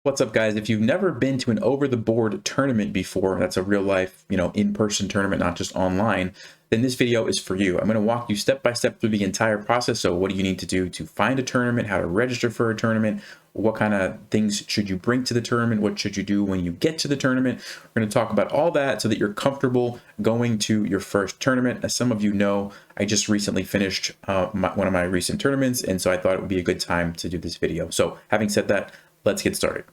What's up, guys? If you've never been to an over-the-board tournament before, that's a real-life, in-person tournament, not just online, then this video is for you. I'm going to walk you step by step through the entire process. So what do you need to do to find a tournament, how to register for a tournament, what kind of things should you bring to the tournament, what should you do when you get to the tournament. We're going to talk about all that so that you're comfortable going to your first tournament. As some of you know, I just recently finished one of my recent tournaments, and so I thought it would be a good time to do this video. So having said that, let's get started.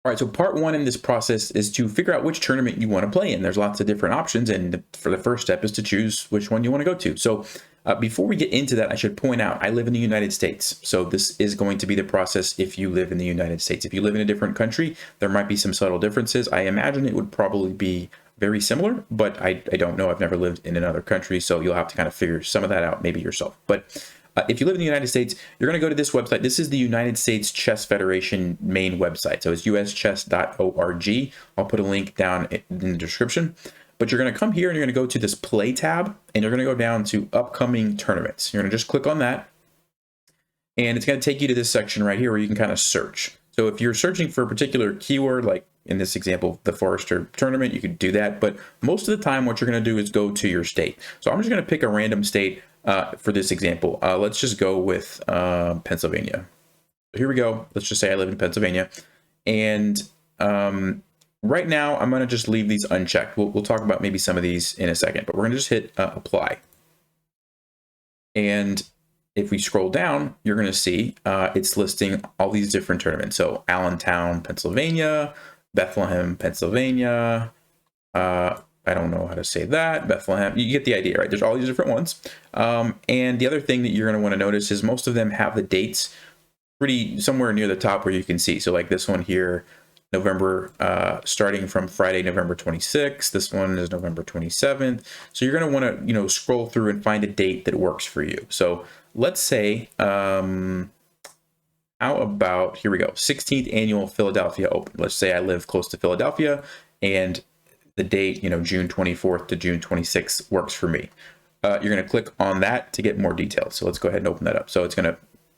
All right, so part one in this process is to figure out which tournament you want to play in. There's lots of different options, and for the first step is to choose which one you want to go to. So before we get into that, I should point out I live in the United States. So this is going to be the process if you live in the United States. If you live in a different country, there might be some subtle differences. I imagine it would probably be very similar, but I don't know. I've never lived in another country, so you'll have to kind of figure some of that out maybe yourself. But if you live in the United States, you're going to go to this website. This is the United States Chess Federation main website. So it's uschess.org. I'll put a link down in the description. But you're going to come here and you're going to go to this play tab, and you're going to go down to upcoming tournaments. You're going to just click on that, and it's going to take you to this section right here where you can kind of search. So if you're searching for a particular keyword, like in this example, the Forrester tournament, you could do that. But most of the time, what you're going to do is go to your state. So I'm just going to pick a random state for this example. Let's just go with Pennsylvania. So here we go. Let's just say I live in Pennsylvania. And right now, I'm going to just leave these unchecked. We'll talk about maybe some of these in a second, but we're going to just hit apply. And if we scroll down, you're going to see it's listing all these different tournaments. So Allentown, Pennsylvania, Bethlehem, Pennsylvania, I don't know how to say that, Bethlehem, you get the idea, right? There's all these different ones. And the other thing that you're going to want to notice is most of them have the dates pretty somewhere near the top where you can see. So like this one here, November, starting from Friday, November 26th. This one is November 27th. So you're going to want to, scroll through and find a date that works for you. So let's say, how about, here we go, 16th annual Philadelphia Open. Let's say I live close to Philadelphia, and the date, June 24th to June 26th works for me. You're going to click on that to get more details. So let's go ahead and open that up. So it's going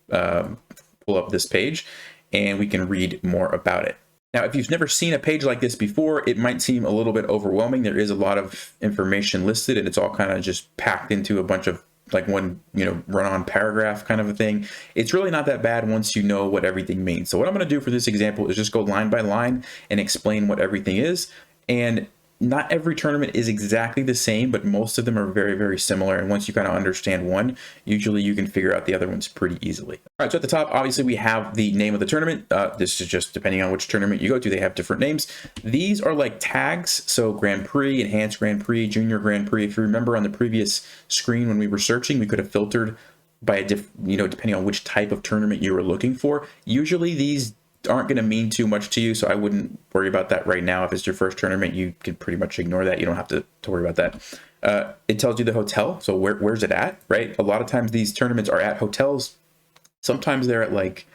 to pull up this page, and we can read more about it. Now, if you've never seen a page like this before, it might seem a little bit overwhelming. There is a lot of information listed, and it's all kind of just packed into a bunch of like one, run-on paragraph kind of a thing. It's really not that bad once you know what everything means. So what I'm going to do for this example is just go line by line and explain what everything is. And not every tournament is exactly the same, but most of them are very, very similar. And once you kind of understand one, usually you can figure out the other ones pretty easily. All right, so at the top, obviously we have the name of the tournament. This is just depending on which tournament you go to, they have different names. These are like tags. So Grand Prix, Enhanced Grand Prix, Junior Grand Prix. If you remember on the previous screen when we were searching, we could have filtered by a depending on which type of tournament you were looking for. Usually these aren't going to mean too much to you, so I wouldn't worry about that right now. If it's your first tournament, you can pretty much ignore that. You don't have to worry about that. It tells you the hotel, so where's it at, right? A lot of times these tournaments are at hotels. Sometimes they're at like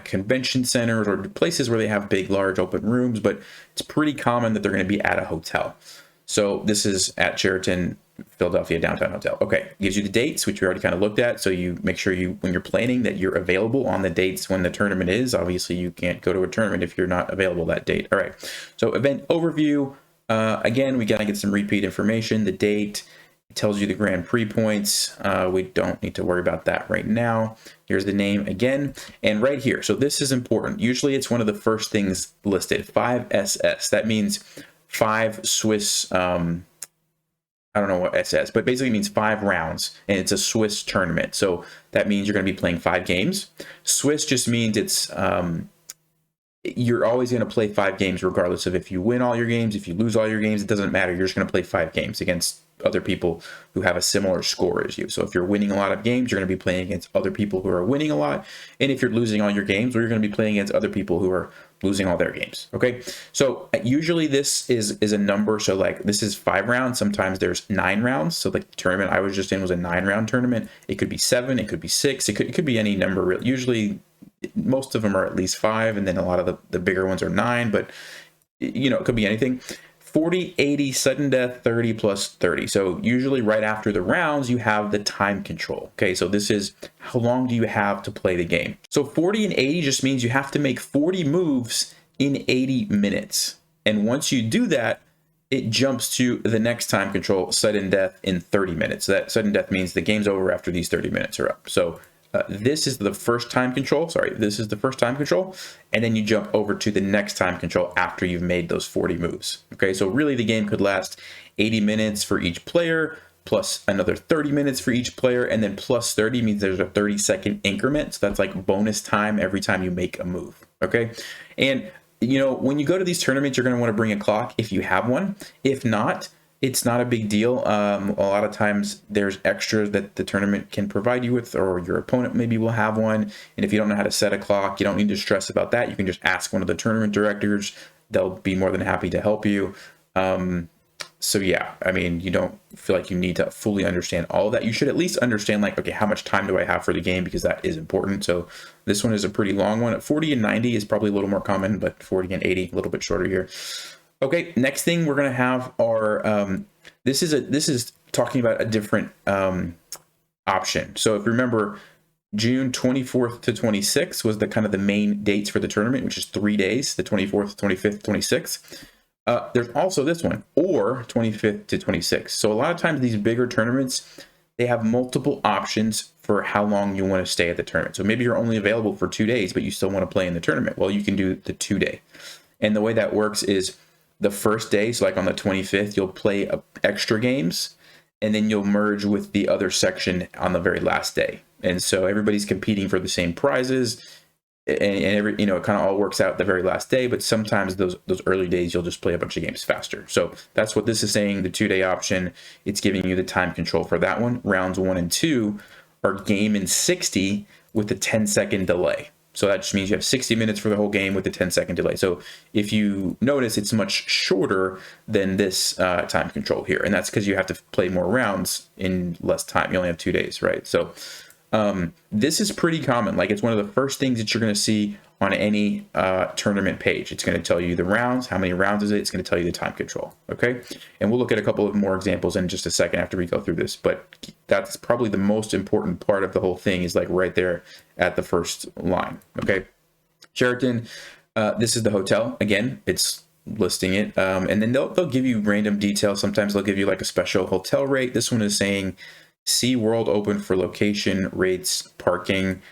convention centers or places where they have big, large open rooms, but it's pretty common that they're going to be at a hotel. So this is at Sheraton Philadelphia Downtown Hotel. Okay, it gives you the dates, which we already kind of looked at. So you make sure when you're planning that you're available on the dates when the tournament is. Obviously, you can't go to a tournament if you're not available that date. All right, so event overview. Again, we gotta get some repeat information. The date, it tells you the Grand Prix points. We don't need to worry about that right now. Here's the name again, and right here. So this is important. Usually, it's one of the first things listed. 5SS. That means 5 Swiss. I don't know what it says, but basically it means 5 rounds, and it's a Swiss tournament. So that means you're going to be playing 5 games. Swiss just means it's you're always going to play 5 games regardless of if you win all your games, if you lose all your games, it doesn't matter. You're just going to play 5 games against other people who have a similar score as you. So if you're winning a lot of games, you're going to be playing against other people who are winning a lot. And if you're losing all your games, well, you're going to be playing against other people who are losing all their games. Okay, so usually this is a number. So like this is 5 rounds. Sometimes there's 9 rounds. So like the tournament I was just in was a 9-round tournament. It could be 7, it could be 6, it could be any number. Usually most of them are at least 5, and then a lot of the bigger ones are 9, but it could be anything. 40, 80, sudden death, 30 plus 30. So usually right after the rounds, you have the time control. Okay, so this is how long do you have to play the game. So 40 and 80 just means you have to make 40 moves in 80 minutes. And once you do that, it jumps to the next time control, sudden death, in 30 minutes. That sudden death means the game's over after these 30 minutes are up. So this is the first time control. Sorry, this is the first time control. And then you jump over to the next time control after you've made those 40 moves. Okay, so really the game could last 80 minutes for each player, plus another 30 minutes for each player, and then plus 30 means there's a 30-second increment. So that's like bonus time every time you make a move. Okay, and you know, when you go to these tournaments, you're going to want to bring a clock if you have one. If not, it's not a big deal. A lot of times there's extras that the tournament can provide you with, or your opponent maybe will have one. And if you don't know how to set a clock, you don't need to stress about that. You can just ask one of the tournament directors. They'll be more than happy to help you. So yeah, I mean, you don't feel like you need to fully understand all of that. You should at least understand, like, okay, how much time do I have for the game? Because that is important. So this one is a pretty long one. At 40 and 90 is probably a little more common, but 40 and 80, a little bit shorter here. Okay, next thing we're going to have are, this is talking about a different option. So if you remember, June 24th to 26th was the kind of the main dates for the tournament, which is 3 days, the 24th, 25th, 26th. There's also this one, or 25th to 26th. So a lot of times these bigger tournaments, they have multiple options for how long you want to stay at the tournament. So maybe you're only available for 2 days, but you still want to play in the tournament. Well, you can do the 2 day. And the way that works is the first day, so like on the 25th, you'll play extra games, and then you'll merge with the other section on the very last day. And so everybody's competing for the same prizes, and every, you know, it kind of all works out the very last day, but sometimes those early days you'll just play a bunch of games faster. So that's what this is saying, the 2 day option. It's giving you the time control for that one. Rounds 1 and 2 are game in 60 with a 10-second delay. So that just means you have 60 minutes for the whole game with a 10-second delay. So if you notice, it's much shorter than this time control here. And that's because you have to play more rounds in less time. You only have 2 days, right? So this is pretty common. Like, it's one of the first things that you're going to see on any tournament page. It's going to tell you the rounds, how many rounds is it. It's going to tell you the time control. Okay. And we'll look at a couple of more examples in just a second after we go through this, but that's probably the most important part of the whole thing, is like right there at the first line. Okay. Sheraton, this is the hotel. Again, it's listing it. And then they'll give you random details. Sometimes they'll give you like a special hotel rate. This one is saying SeaWorld open for location, rates, parking.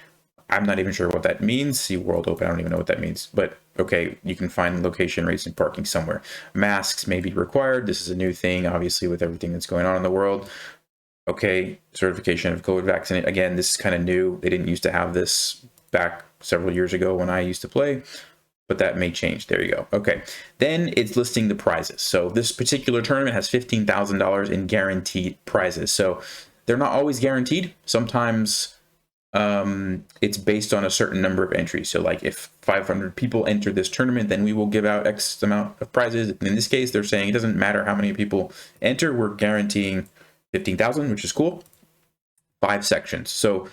I'm not even sure what that means. SeaWorld open, I don't even know what that means. But okay, you can find location, rates, and parking somewhere. Masks may be required. This is a new thing, obviously, with everything that's going on in the world. Okay, certification of COVID vaccine. Again, this is kind of new. They didn't used to have this back several years ago when I used to play, but that may change. There you go. Okay, then it's listing the prizes. So this particular tournament has $15,000 in guaranteed prizes. So they're not always guaranteed. Sometimes it's based on a certain number of entries. So like if 500 people enter this tournament, then we will give out X amount of prizes. In this case, they're saying it doesn't matter how many people enter. We're guaranteeing 15,000, which is cool. 5 sections. So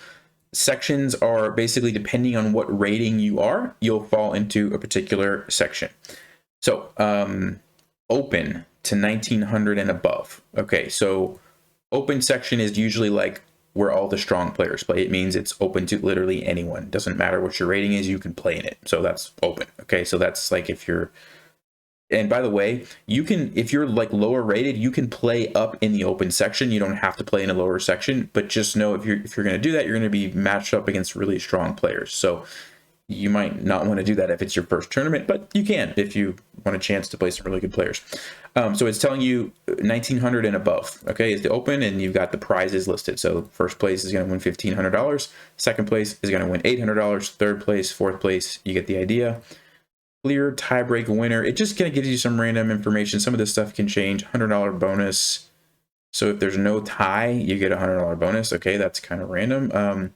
sections are basically, depending on what rating you are, you'll fall into a particular section. So open to 1900 and above. Okay, so open section is usually like where all the strong players play. It means it's open to literally anyone. It doesn't matter what your rating is, you can play in it. So that's open. Okay, so that's like if you're, and by the way, you can, if you're like lower rated, you can play up in the open section. You don't have to play in a lower section, but just know if you're going to do that, you're going to be matched up against really strong players. So you might not want to do that if it's your first tournament, but you can if you want a chance to play some really good players. So it's telling you 1900 and above, okay, is the open, and you've got the prizes listed. So first place is going to win $1,500. Second place is going to win $800. Third place, fourth place, you get the idea. Clear tiebreak winner. It just kind of gives you some random information. Some of this stuff can change. $100 bonus. So if there's no tie, you get a $100 bonus. Okay, that's kind of random.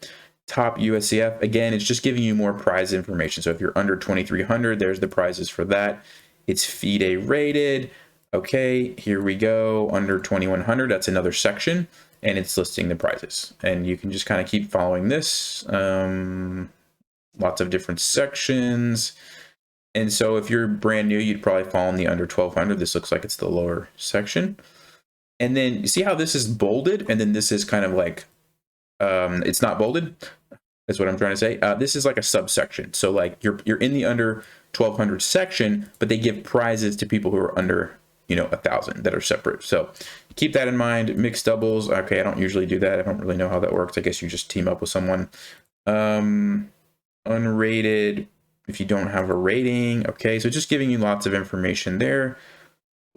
Top USCF, again, it's just giving you more prize information. So if you're under 2,300, there's the prizes for that. It's FIDE rated. Okay, here we go. Under 2,100, that's another section, and it's listing the prizes. And you can just kind of keep following this. Lots of different sections. And so if you're brand new, you'd probably fall in the under 1200. This looks like it's the lower section. And then you see how this is bolded, and then this is kind of like, it's not bolded. That's what I'm trying to say. This is like a subsection. So like you're in the under 1200 section, but they give prizes to people who are under, 1,000 that are separate. So keep that in mind. Mixed doubles. Okay, I don't usually do that. I don't really know how that works. I guess you just team up with someone. Unrated, if you don't have a rating. Okay, so just giving you lots of information there.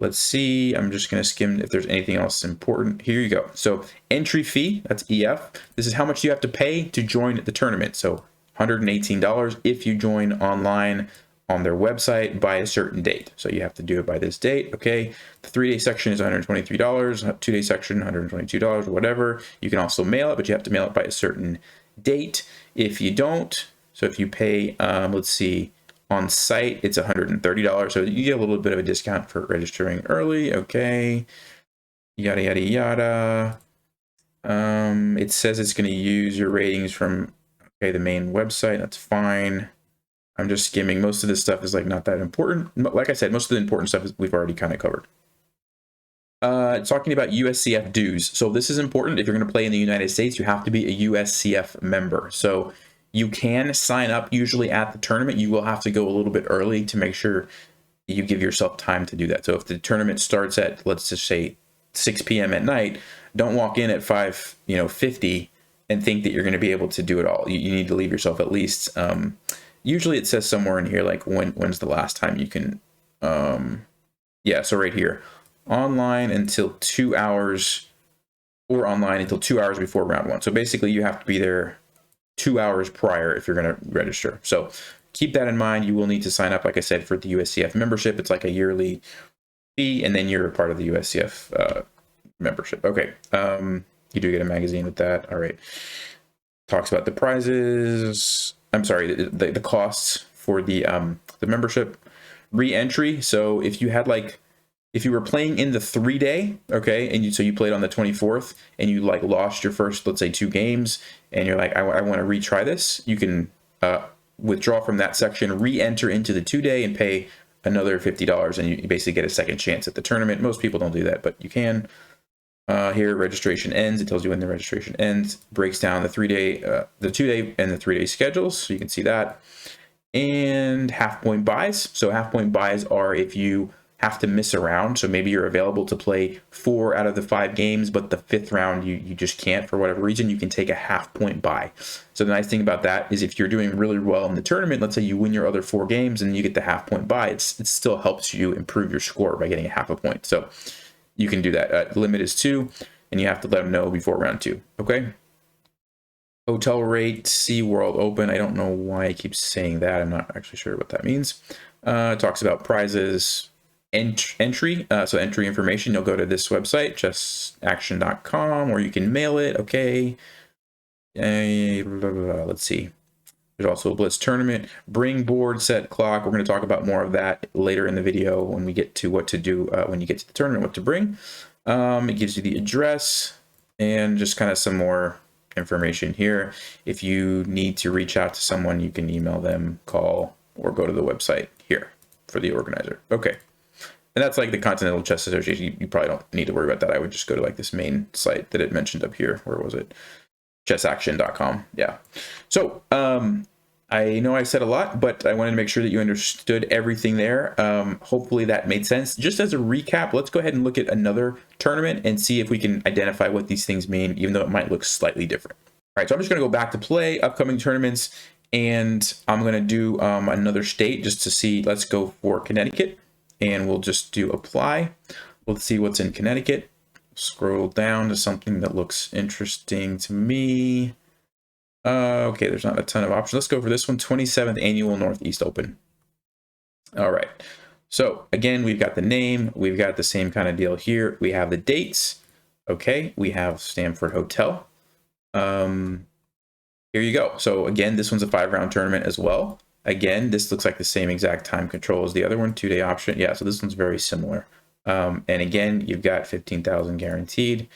Let's see. I'm just going to skim if there's anything else important. Here you go. So entry fee, that's EF. This is how much you have to pay to join the tournament. So $118 if you join online on their website by a certain date. So you have to do it by this date. Okay. The 3-day section is $123. 2-day section, $122, whatever. You can also mail it, but you have to mail it by a certain date. If you don't, so if you pay, let's see, on site, it's $130. So you get a little bit of a discount for registering early. Okay. Yada, yada, yada. It says it's going to use your ratings from, the main website. That's fine. I'm just skimming. Most of this stuff is like not that important. Like I said, most of the important stuff is we've already kind of covered. Talking about USCF dues. So this is important. If you're going to play in the United States, you have to be a USCF member. So you can sign up usually at the tournament. You will have to go a little bit early to make sure you give yourself time to do that. So if the tournament starts at, let's just say 6 p.m. at night, don't walk in at 5:50 and think that you're going to be able to do it all. You need to leave yourself at least, usually it says somewhere in here, like when's the last time you can, yeah, so right here, online until 2 hours, or online until 2 hours before round one. So basically you have to be there 2 hours prior if you're going to register. So keep that in mind. You will need to sign up, like I said, for the USCF membership. It's like a yearly fee, and then you're a part of the USCF membership. Okay. You do get a magazine with that. All right. Talks about the prizes. I'm sorry, the costs for the membership. Re-entry. So if you had if you were playing in the 3-day, okay, and so you played on the 24th and you lost your first, let's say, 2 games, and you're like, I want to retry this, you can withdraw from that section, re-enter into the 2-day, and pay another $50, and you basically get a second chance at the tournament. Most people don't do that, but you can. Here, registration ends. It tells you when the registration ends. Breaks down the 3-day, the 2-day, and the 3-day schedules, so you can see that. And half-point buys. So half-point buys are if you have to miss a round. So maybe you're available to play 4 out of the 5 games, but the 5th round you just can't for whatever reason. You can take a half-point buy. So the nice thing about that is if you're doing really well in the tournament, let's say you win your other 4 games and you get the half-point buy, it still helps you improve your score by getting a half a point. So you can do that. Limit is 2, and you have to let them know before round 2. Okay. Hotel rate, SeaWorld Open. I don't know why it keeps saying that. I'm not actually sure what that means. It talks about prizes, entry. So entry information, you'll go to this website, chessaction.com, or you can mail it. Okay. Let's see. There's also a Blitz tournament. Bring board, set clock. We're going to talk about more of that later in the video when we get to what to do when you get to the tournament, what to bring. It gives you the address and just kind of some more information here. If you need to reach out to someone, you can email them, call, or go to the website here for the organizer. Okay. And that's like the Continental Chess Association. You probably don't need to worry about that. I would just go to this main site that it mentioned up here. Where was it? Chessaction.com. Yeah. So I know I said a lot, but I wanted to make sure that you understood everything there. Hopefully that made sense. Just as a recap, let's go ahead and look at another tournament and see if we can identify what these things mean, even though it might look slightly different. All right, so I'm just going to go back to play upcoming tournaments, and I'm going to do another state just to see. Let's go for Connecticut, and we'll just do apply. We'll see what's in Connecticut. Scroll down to something that looks interesting to me. Okay, there's not a ton of options. Let's go for this one, 27th Annual Northeast Open. All right. So again, we've got the name. We've got the same kind of deal here. We have the dates. Okay, we have Stamford Hotel. Here you go. So again, this one's a 5-round tournament as well. Again, this looks like the same exact time control as the other one, 2-day option. Yeah, so this one's very similar. And again, you've got 15,000 guaranteed.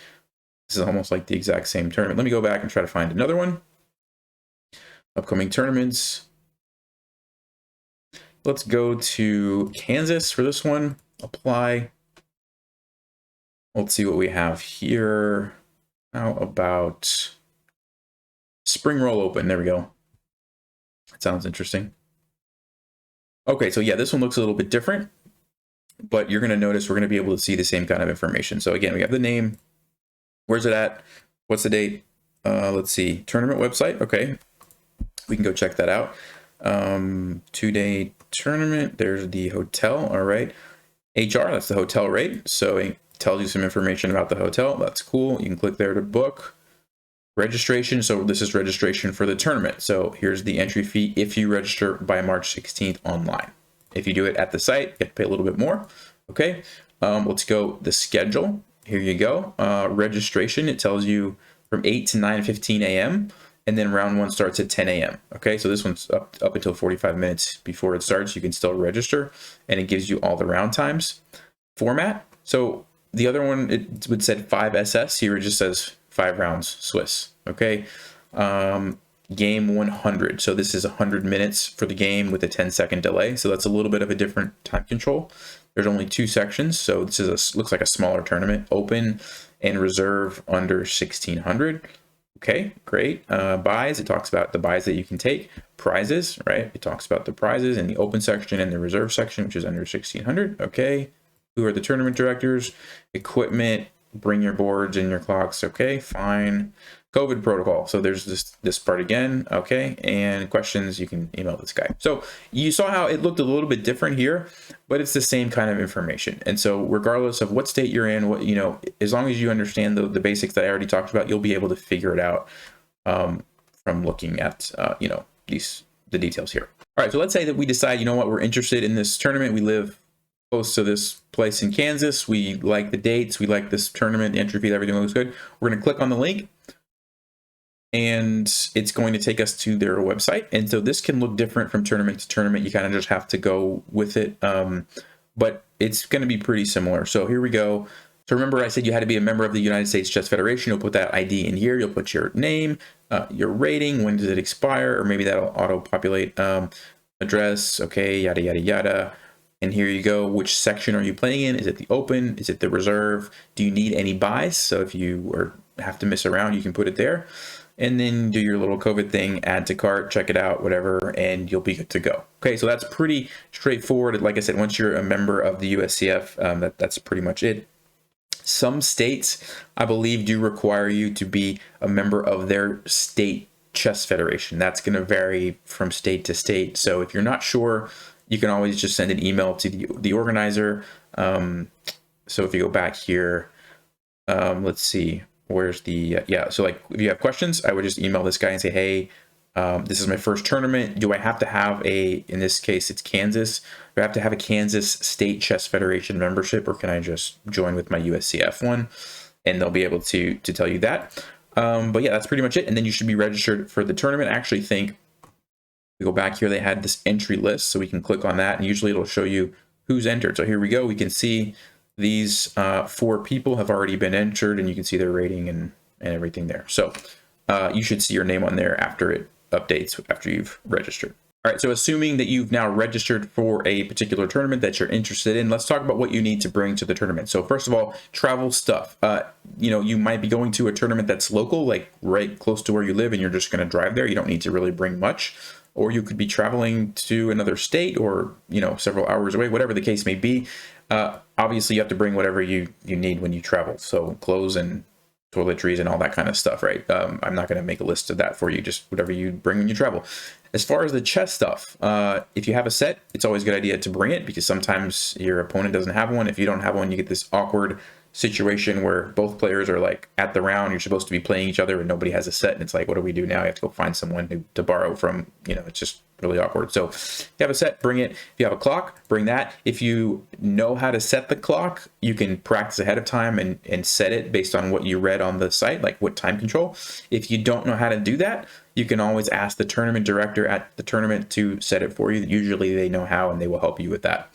This is almost like the exact same tournament. Let me go back and try to find another one. Upcoming tournaments. let's go to Kansas for this one. Apply. Let's see what we have here. How about Spring Roll Open? There we go. That sounds interesting. Okay, so yeah, this one looks a little bit different, but you're going to notice we're going to be able to see the same kind of information. So again, we have the name. Where's it at? What's the date? Let's see. Tournament website. Okay, we can go check that out. 2-day tournament. There's the hotel. All right. HR, that's the hotel rate. So it tells you some information about the hotel. That's cool. You can click there to book. Registration. So this is registration for the tournament. So here's the entry fee if you register by March 16th online. If you do it at the site, you have to pay a little bit more. Okay. Let's go the schedule. Here you go. Registration. It tells you from 8 to 9:15 a.m. and then round one starts at 10 a.m. Okay, so this one's up until 45 minutes before it starts. You can still register, and it gives you all the round times. Format. So the other one, it would said 5SS. Here it just says 5 rounds Swiss. Okay. Game 100. So this is 100 minutes for the game with a 10-second delay. So that's a little bit of a different time control. There's only 2 sections. So this is looks like a smaller tournament. Open and reserve under 1600. Okay, great. Buys, it talks about the buys that you can take. Prizes, right? It talks about the prizes in the open section and the reserve section, which is under 1600. Okay. Who are the tournament directors? Equipment, bring your boards and your clocks. Okay, fine. COVID protocol. So there's this part again. Okay, and questions, you can email this guy. So you saw how it looked a little bit different here, but it's the same kind of information. And so regardless of what state you're in, what, you know, as long as you understand the basics that I already talked about, you'll be able to figure it out from looking at you know, the details here. All right, so let's say that we decide, you know what, we're interested in this tournament. We live close to this place in Kansas. We like the dates. We like this tournament, the entry fee, everything looks good. We're going to click on the link, and it's going to take us to their website. And so this can look different from tournament to tournament. You kind of just have to go with it. But it's going to be pretty similar. So here we go. So remember I said you had to be a member of the United States Chess Federation. You'll put that ID in here. You'll put your name, your rating, when does it expire, or maybe that'll auto-populate, address, okay, yada, yada, yada. And here you go. Which section are you playing in? Is it the open? Is it the reserve? Do you need any buys? So if you have to miss around, you can put it there. And then do your little COVID thing, add to cart, check it out, whatever, and you'll be good to go. Okay, so that's pretty straightforward. Like I said, once you're a member of the USCF, that's pretty much it. Some states, I believe, do require you to be a member of their state chess federation. That's going to vary from state to state. So if you're not sure, you can always just send an email to the organizer. So if you go back here, let's see. Where's the, yeah, so like if you have questions, I would just email this guy and say, hey, this is my first tournament. Do I have to have in this case, it's Kansas. Do I have to have a Kansas State Chess Federation membership, or can I just join with my USCF one? And they'll be able to tell you that. But yeah, that's pretty much it. And then you should be registered for the tournament. I actually think, we go back here, they had this entry list, so we can click on that, and usually it'll show you who's entered. So here we go. We can see these 4 people have already been entered, and you can see their rating and everything there. So you should see your name on there after it updates, after you've registered. All right, so assuming that you've now registered for a particular tournament that you're interested in, let's talk about what you need to bring to the tournament. So first of all, travel stuff. You know, you might be going to a tournament that's local, like right close to where you live, and you're just going to drive there. You don't need to really bring much. Or you could be traveling to another state, or, you know, several hours away, whatever the case may be. Obviously, you have to bring whatever you need when you travel. So clothes and toiletries and all that kind of stuff, right? I'm not going to make a list of that for you, just whatever you bring when you travel. As far as the chess stuff, if you have a set, it's always a good idea to bring it, because sometimes your opponent doesn't have one. If you don't have one, you get this awkward situation where both players are like at the round, you're supposed to be playing each other and nobody has a set, and it's like, what do we do now? You have to go find someone to borrow from, you know, it's just really awkward. So if you have a set, bring it. If you have a clock, bring that. If you know how to set the clock, you can practice ahead of time and set it based on what you read on the site, like what time control. If you don't know how to do that, you can always ask the tournament director at the tournament to set it for you. Usually they know how, and they will help you with that.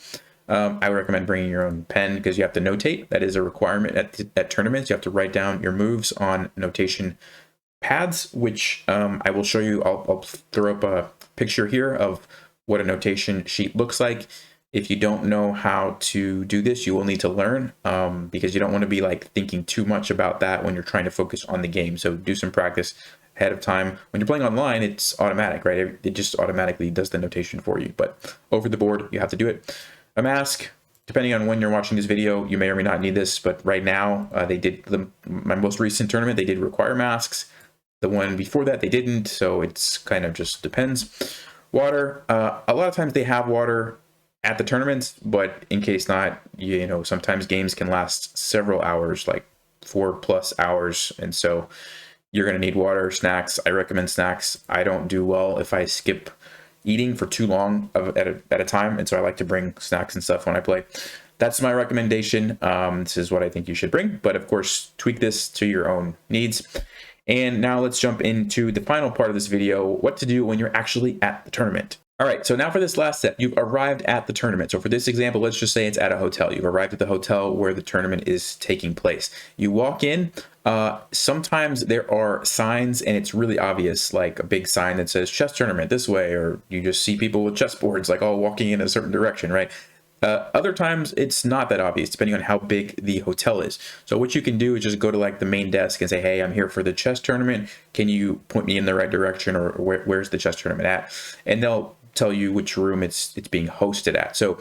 I would recommend bringing your own pen, because you have to notate. That is a requirement at tournaments. You have to write down your moves on notation pads, which I will show you. I'll throw up a picture here of what a notation sheet looks like. If you don't know how to do this, you will need to learn, because you don't want to be like thinking too much about that when you're trying to focus on the game. So do some practice ahead of time. When you're playing online, it's automatic, right? It just automatically does the notation for you. But over the board, you have to do it. A mask, depending on when you're watching this video, you may or may not need this. But right now, they did my most recent tournament, they did require masks. The one before that, they didn't. So it's kind of just depends. Water, a lot of times they have water at the tournaments, but in case not, you know, sometimes games can last several hours, like 4+ hours, and so you're going to need water. Snacks, I recommend snacks. I don't do well if I skip eating for too long at a time, and so I like to bring snacks and stuff when I play. That's my recommendation. This is what I think you should bring, but of course, tweak this to your own needs. And now let's jump into the final part of this video, what to do when you're actually at the tournament. All right, so now for this last step, you've arrived at the tournament. So for this example, let's just say it's at a hotel. You've arrived at the hotel where the tournament is taking place. You walk in, sometimes there are signs and it's really obvious, like a big sign that says chess tournament this way, or you just see people with chessboards like all walking in a certain direction, right? Other times it's not that obvious, depending on how big the hotel is. So what you can do is just go to like the main desk and say, hey, I'm here for the chess tournament. Can you point me in the right direction, or where's the chess tournament at? And they'll tell you which room it's being hosted at. So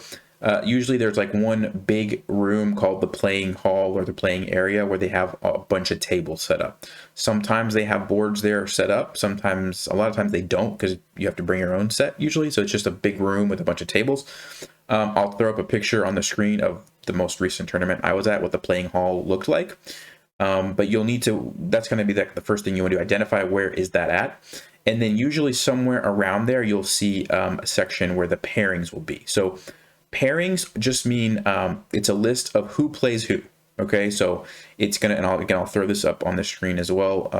usually there's like one big room called the playing hall or the playing area where they have a bunch of tables set up. Sometimes they have boards there set up. Sometimes, a lot of times they don't, because you have to bring your own set usually. So it's just a big room with a bunch of tables. I'll throw up a picture on the screen of the most recent tournament I was at, what the playing hall looked like. But you'll need to, that's going to be the first thing you want to identify, where is that at? And then usually somewhere around there, you'll see a section where the pairings will be. So pairings just mean it's a list of who plays who. Okay, so it's gonna, and I'll throw this up on the screen as well,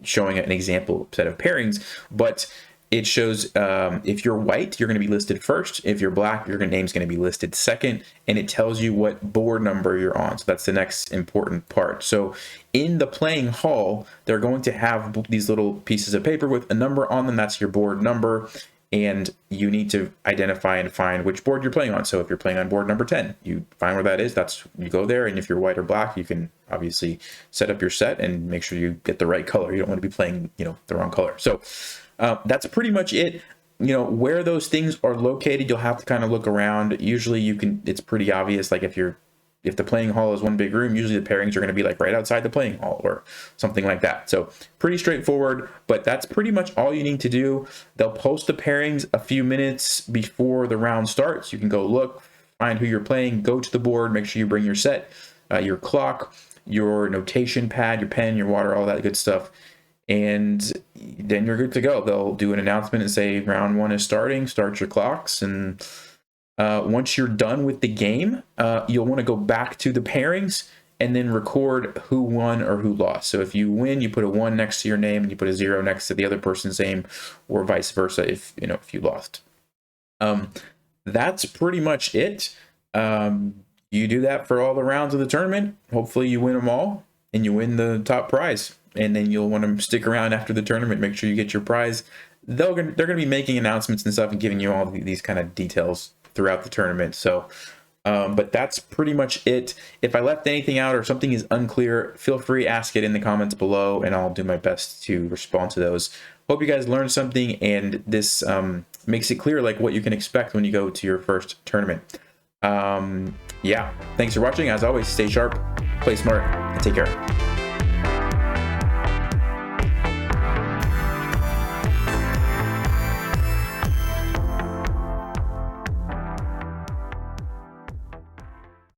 showing an example set of pairings. But it shows if you're white, you're going to be listed first. If you're black, your name's going to be listed second, and it tells you what board number you're on. So that's the next important part. So in the playing hall, they're going to have these little pieces of paper with a number on them. That's your board number, and you need to identify and find which board you're playing on. So if you're playing on board number 10, you find where that is. You go there, and if you're white or black, you can obviously set up your set and make sure you get the right color. You don't want to be playing, the wrong color. So that's pretty much it. Where those things are located, you'll have to kind of look around. Usually it's pretty obvious. Like if the playing hall is one big room, usually the pairings are going to be like right outside the playing hall or something like that. So pretty straightforward, but that's pretty much all you need to do. They'll post the pairings a few minutes before the round starts. You can go look, find who you're playing, go to the board, make sure you bring your set, your clock, your notation pad, your pen, your water, all that good stuff. And then you're good to go. They'll do an announcement and say round 1 is starting, start your clocks. And once you're done with the game, you'll want to go back to the pairings and then record who won or who lost. So if you win, you put a 1 next to your name and you put a 0 next to the other person's name, or vice versa if you lost. That's pretty much it. You do that for all the rounds of the tournament. Hopefully you win them all and you win the top prize. And then you'll want to stick around after the tournament, make sure you get your prize. They're going to be making announcements and stuff and giving you all these kind of details throughout the tournament. So, but that's pretty much it. If I left anything out or something is unclear, feel free, ask it in the comments below, and I'll do my best to respond to those. Hope you guys learned something, and this makes it clear like what you can expect when you go to your first tournament. Yeah, thanks for watching. As always, stay sharp, play smart, and take care.